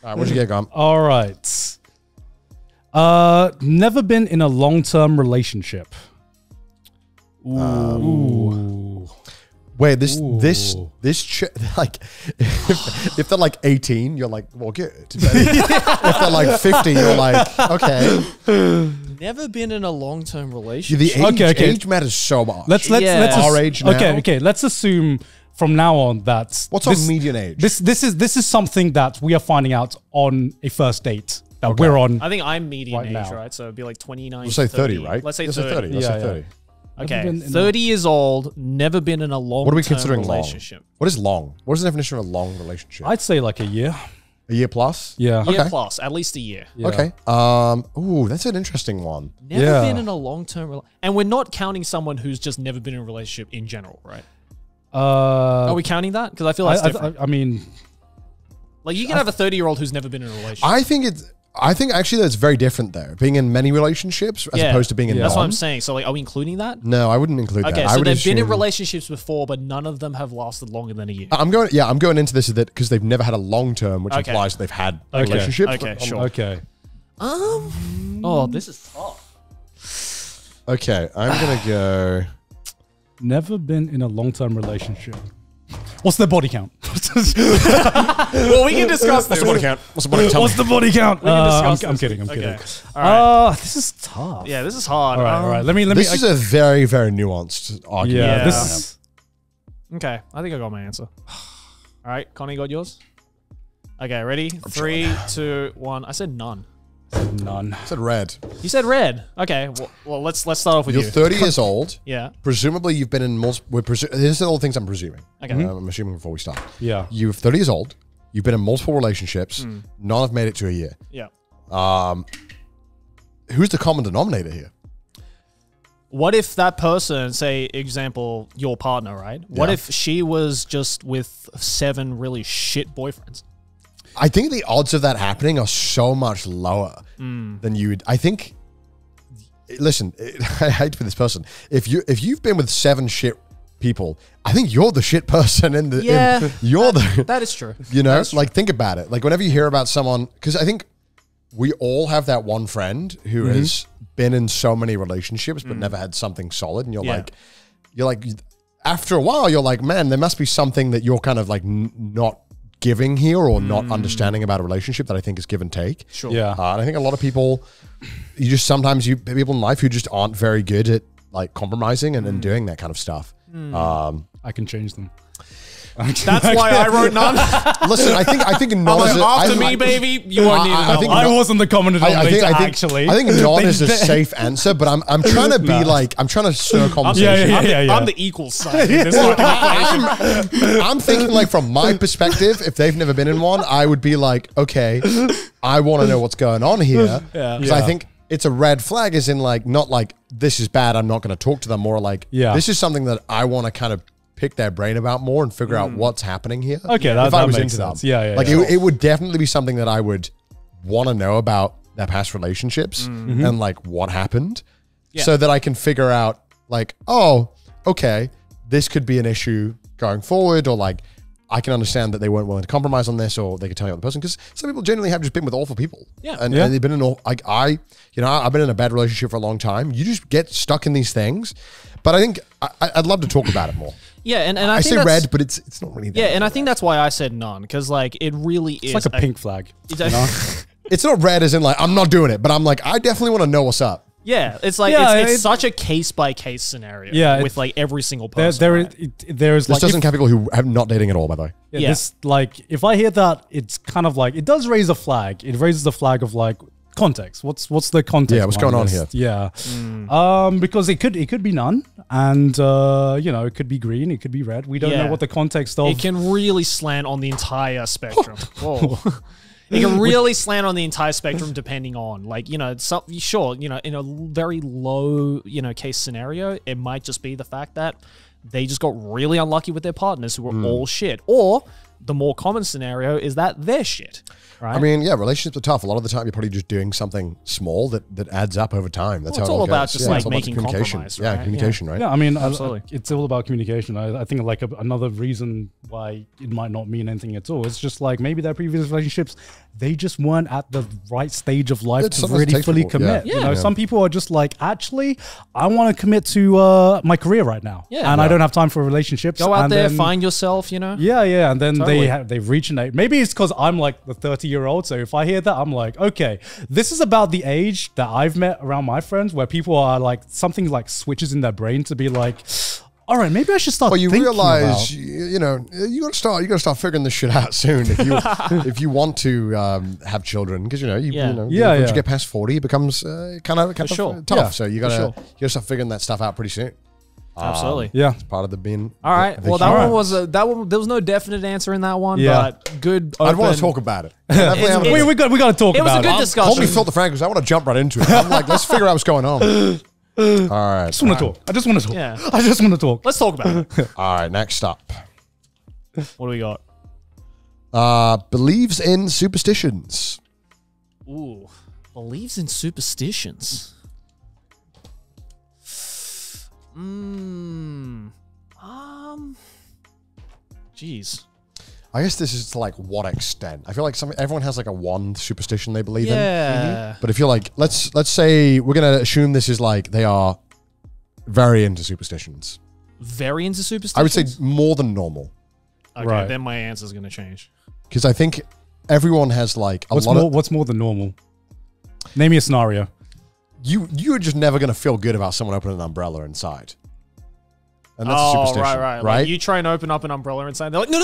All right, what'd you get, Gum? All right. Never been in a long-term relationship. Ooh. Wait, this like, if they're like 18, you're like, well, good. If they're like 50, you're like, okay. Never been in a long-term relationship. The age matters so much. Let's our age now. Okay. Let's assume from now on that what's our median age? This is something that we are finding out on a first date that we're on. I think I'm median right age, now. right? So it'd be like 29. We'll say 30, right? Let's say Let's 30. Let's say 30. Okay, 30 years old, never been in a long-term What are we considering relationship. long? What is long? What is the definition of a long relationship? I'd say like a year. A year plus? Yeah. Year Okay. plus, at least a year. Yeah. Okay. Ooh, that's an interesting one. Never been in a long-term and we're not counting someone who's just never been in a relationship in general, right? Are we counting that? Because I feel that's different. I mean, like you can have a 30-year-old who's never been in a relationship. I think actually that's very different though. Being in many relationships as opposed to being in That's none. what I'm saying. So like, are we including that? No, I wouldn't include that. Okay, I so would they've been in assume- relationships before, but none of them have lasted longer than a year. I'm going into this that because they've never had a long term, which implies they've had relationships. Okay, sure. okay. Oh, this is tough. Okay, I'm gonna go. Never been in a long-term relationship. What's their body count? Well, we can discuss this. What's the body count? What's the body count? What's the body count? We can discuss I'm this. kidding. I'm Okay. kidding. All right. This is tough. Yeah, this is hard. All right. Let me. This is a very, very nuanced argument. Yeah. Yeah. This is, Okay, I think I got my answer. All right, Connie, got yours? Okay, ready? 3, 2, 1. I said none. none. I said red. You said red. Okay, well let's start off with You're you. 30 years old. Yeah. Presumably, you've been in multiple. These are all things I'm presuming. Okay. I'm assuming before we start. Yeah. You're 30 years old. You've been in multiple relationships. None have made it to a year. Yeah. Who's the common denominator here? What if that person, say, example, your partner, right? What Yeah. if she was just with 7 really shit boyfriends? I think the odds of that happening are so much lower than you would. I think. Listen, I hate for this person. If you've been with 7 shit people, I think you're the shit person in the. Yeah, you're the. That is true. You know, like think about it. Like whenever you hear about someone, because I think we all have that one friend who has been in so many relationships but never had something solid, and you're like, after a while, you're like, man, there must be something that you're kind of like not giving here or not understanding about a relationship that I think is give and take. Sure. Yeah. And I think a lot of people, people in life who just aren't very good at like compromising and doing that kind of stuff. I can change them. That's why I wrote none. Listen, I think non is After me, baby, you won't need I another think one. I wasn't the common denominator, I think non is a safe answer, but I'm trying to be like, I'm trying to stir conversation. Yeah. I'm the equal side in this fucking equation. I'm thinking like from my perspective, if they've never been in one, I would be like, okay, I want to know what's going on here. Because I think it's a red flag as in like, not like this is bad, I'm not going to talk to them, more like this is something that I want to kind of pick their brain about more and figure out what's happening here. Okay, if I was makes into sense. them. Yeah. It would definitely be something that I would want to know about their past relationships and like what happened so that I can figure out like, oh, okay, this could be an issue going forward, or like I can understand that they weren't willing to compromise on this, or they could tell you about the person, because some people genuinely have just been with awful people. And they've been in all, like I've been in a bad relationship for a long time. You just get stuck in these things. But I think I'd love to talk about it more. Yeah, and I think say that's, red, but it's not really that. Yeah, and I think that's why I said none, because like it really is It's like a pink flag. It's not red as in like I'm not doing it, but I'm like I definitely want to know what's up. Yeah, it's like it's such a case by case scenario. Yeah, with like every single person. This like doesn't count people who are not dating at all, by the way. Yeah, this like if I hear that, it's kind of like it does raise a flag. It raises the flag of like context. What's the context? Yeah, what's going on here? Yeah, because it could be none, and it could be green, it could be red. We don't know what the context of. It can really slant on the entire spectrum. Whoa. It can really slant on the entire spectrum depending on, like, in a very low, case scenario, it might just be the fact that they just got really unlucky with their partners who were all shit. Or the more common scenario is that they're shit, right? I mean, yeah, relationships are tough. A lot of the time, you're probably just doing something small that adds up over time. That's how it's it all all about goes. just like making compromise, Yeah, right? communication, right? Yeah, I mean, Absolutely. It's all about communication. I think like another reason why it might not mean anything at all. It's just like maybe their previous relationships, they just weren't at the right stage of life It's to sometimes really fully takeable, yeah. commit. You know, Yeah. some people are just like, actually, I want to commit to my career right now, Yeah. and I don't have time for relationships. Go out and there, then, find yourself, you know? Yeah, and then Totally. they've reached an age. Maybe it's because I'm like the 30-year-old. So if I hear that, I'm like, okay, this is about the age that I've met around my friends, where people are like something like switches in their brain to be like, all right, maybe I should start. Well, you thinking realize, about- you know, you got to start figuring this shit out soon if you want to have children, because you know, once you get past 40, it becomes kind of sure. tough. Yeah, So you for gotta sure. start figuring that stuff out pretty soon. Absolutely. yeah. It's part of the being. All right. the Well, that human. one was that one. There was no definite answer in that one, Yeah. but good. I'd want open- to talk about it. Definitely have a- it's- we got to talk It was about a good it. Call discussion. me Filter Frank because I want to jump right into it. I'm like, let's figure out what's going on. All right. I just want to talk. I just want to talk. Yeah. I just want to talk. Let's talk about it. All right. Next up. What do we got? Believes in superstitions. Ooh, believes in superstitions. Jeez. I guess this is to like what extent? I feel like everyone has like a one superstition they believe in. Yeah. But if you're like, let's say we're gonna assume this is like they are very into superstitions. Very into superstitions. I would say more than normal, Okay, Right. then my answer's gonna change. because I think everyone has like a What's lot more? of What's more than normal? Name me a scenario. you're just never gonna feel good about someone opening an umbrella inside, and that's a Oh, superstition, right. right? Like you try and open up an umbrella inside, they're like, no.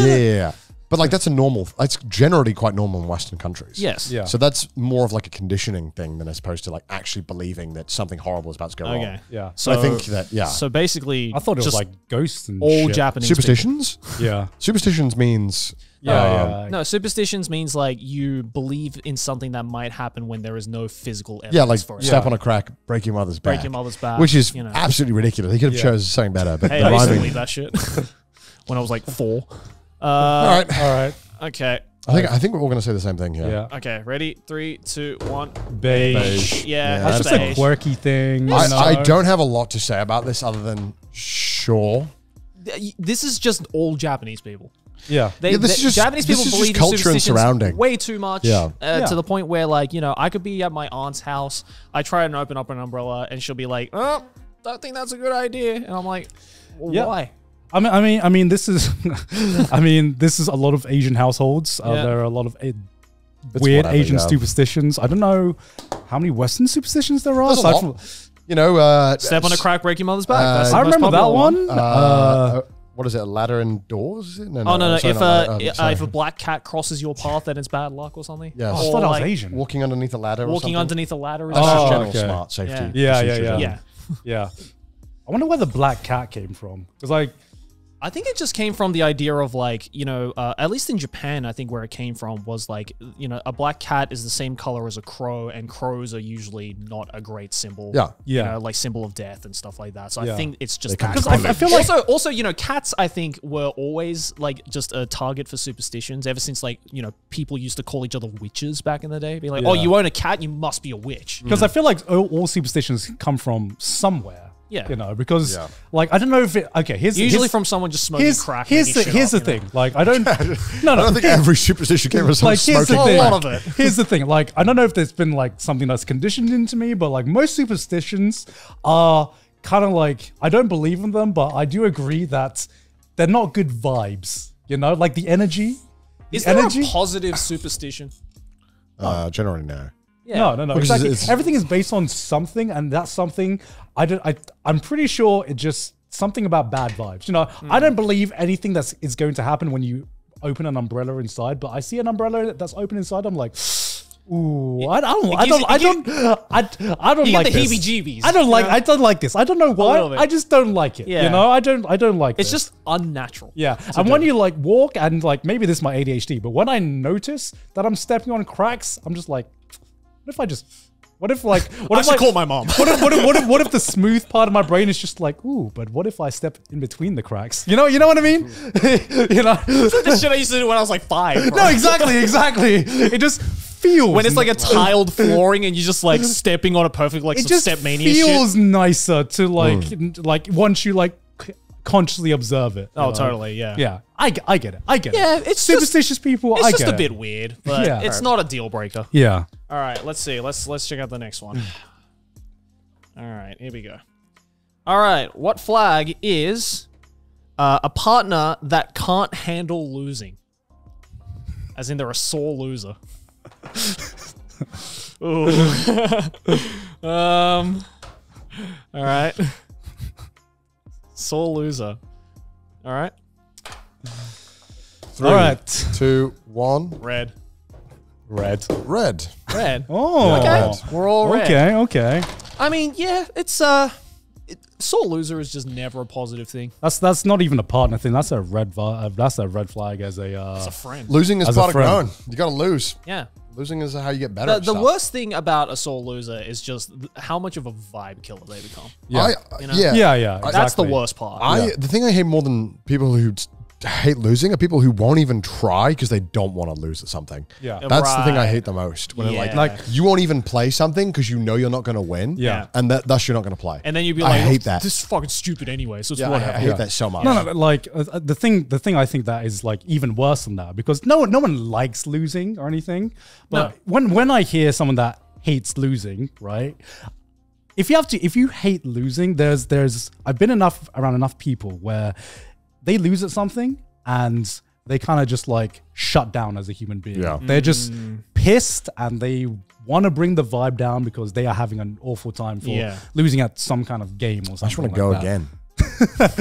yeah. But like that's a normal. It's generally quite normal in Western countries. Yes. Yeah. So that's more of like a conditioning thing than as opposed to like actually believing that something horrible is about to go wrong. Okay. Yeah. So I think that So basically, I thought it was just like ghosts and all shit. Japanese superstitions. Yeah. Superstitions means Yeah. No, superstitions means like you believe in something that might happen when there is no physical evidence yeah, like for it. step on a crack, break your mother's back, Break your mother's back, which is you know. absolutely ridiculous. He could have chosen something better, but Hey, the I used to rhyming- believe that shit when I was like 4. All right, All right. Okay. I think we're all going to say the same thing here. Yeah. Okay. Ready? 3, 2, 1. Beige. Yeah. That's just beige. a quirky thing. I don't have a lot to say about this other than sure. This is just all Japanese people. Yeah. This is just- Japanese this people is just believe in culture and superstitions surrounding. way too much. Yeah. To the point where, like, you know, I could be at my aunt's house. I try and open up an umbrella, and she'll be like, "Oh, don't think that's a good idea." And I'm like, well, Yeah. "Why?" I mean, this is, this is a lot of Asian households. Yeah. There are a lot of weird whatever, Asian yeah. superstitions. I don't know how many Western superstitions there are. There's a aside lot. You know, Step on a crack, break your mother's back. That's the I most remember that popular one. what is it? A ladder indoors? Is it? Oh no! sorry, If not ladder, sorry. if a black cat crosses your path, then it's bad luck or something. Yes. I Or, thought I was like, Asian. Walking underneath a ladder. or Walking something? underneath a ladder is That's just Oh, general okay. smart safety. Yeah, procedures, yeah. yeah. Yeah. I wonder where the black cat came from. Because like, I think it just came from the idea of like, you know, at least in Japan, I think where it came from was like, you know, a black cat is the same color as a crow, and crows are usually not a great symbol. Yeah. You Yeah. know, like symbol of death and stuff like that. So Yeah. I think it's just They come that. from I feel like also, you know, cats, I think, were always like just a target for superstitions ever since like, you know, people used to call each other witches back in the day. Be like, oh, Yeah. you own a cat, you must be a witch. because I feel like all superstitions come from somewhere. Yeah. You know, because Yeah. like I don't know if it. Okay, Usually from someone just smoking crack. Here's making shit here's up, the you know? thing. Like I don't. No, I don't think every superstition came from someone Like here's the smoking thing. A crack. lot of it. Here's the thing. Like I don't know if there's been like something that's conditioned into me, but like most superstitions are kind of like I don't believe in them, but I do agree that they're not good vibes. You know, like the energy. Is the there energy. a positive superstition? Generally, no. Yeah. No. Because Exactly. it's- Everything is based on something, and that's something. I'm pretty sure it just something about bad vibes. You know, I don't believe anything is going to happen when you open an umbrella inside. But I see an umbrella that's open inside. I'm like, ooh, I don't You like get the this. heebie-jeebies, I don't you like. know? I don't like this. I don't know why. little bit. I just don't like it. Yeah. You know, I don't like. It's this. just unnatural. Yeah, and when you like walk and like maybe this is my ADHD, but when I notice that I'm stepping on cracks, I'm just like, what if I just, what if like, what I if should like, call my mom. what if the smooth part of my brain is just like, ooh, but what if I step in between the cracks? You know what I mean? You know? This shit I used to do when I was like 5. Bro. No, exactly. It just feels When it's like a tiled flooring and you're just like stepping on a perfect like it some just step mania feels shit. nicer to like once you like consciously observe it. you Oh, know? totally. Yeah. Yeah. I get it. I get it. Yeah, it's superstitious people. It's I just get a it. bit weird, but Yeah. it's not a deal breaker. Yeah. All right, let's see. Let's check out the next one. All right, here we go. All right, what flag is a partner that can't handle losing? As in, they're a sore loser. Ooh. All right. Sore loser. All right. 3, All right. 2, 1. Red. Red. Red. Red. Oh. Okay. We're all red. Okay. Okay. I mean, yeah, it's sore loser is just never a positive thing. That's not even a partner thing. That's a red. That's a red flag as It's a. a friend. Losing is As a part of friend. growing. You got to lose. Yeah. Losing is how you get better. The at stuff. worst thing about a sore loser is just how much of a vibe killer they become. Yeah. You know? Yeah. Yeah. That's the exactly. worst part. The thing I hate more than people who hate losing are people who won't even try because they don't want to lose at something. Yeah. That's the thing I Right. hate the most. When Yeah. like you won't even play something because you know you're not going to win. Yeah. And thus you're not going to play. And then you'd be I like, hate that. This is fucking stupid anyway, so it's Yeah, I whatever. hate that so much. No, but like the thing I think that is like even worse than that because no one likes losing or anything. But when I hear someone that hates losing, right? If you hate losing, there's I've been around enough people where they lose at something and they kind of just like shut down as a human being. Yeah. They're just pissed and they want to bring the vibe down because they are having an awful time for losing at some kind of game or something. I just want to like go that. again.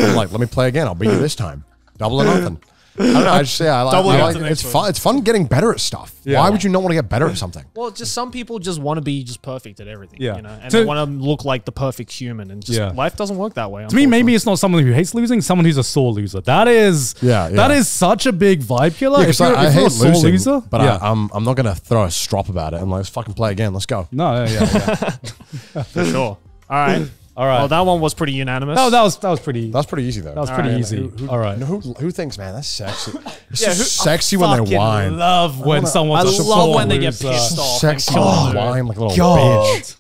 I'm like, let me play again. I'll beat you this time. Double or nothing. I don't know. I just say I like it's fun. It's fun getting better at stuff. Yeah. Why would you not want to get better at something? Well, just some people just want to be just perfect at everything. Yeah. You know? And To- they want to look like the perfect human, and just life doesn't work that way. To me, maybe it's not someone who hates losing, someone who's a sore loser. That is that is such a big vibe killer. Because if you're I hate a sore losing, loser, but I'm not going to throw a strop about it. I'm like, let's fucking play again. Let's go. no, yeah. For sure. All right. All right. Well, that one was pretty unanimous. No, that was pretty. That's pretty easy though. That was pretty right, easy. All right. Who thinks, man, that's sexy? It's Yeah, so who- sexy when they Fucking whine. love when someone's I a love sore when they get loser. pissed off. Sexy and when kill they them. whine like a little God. bitch.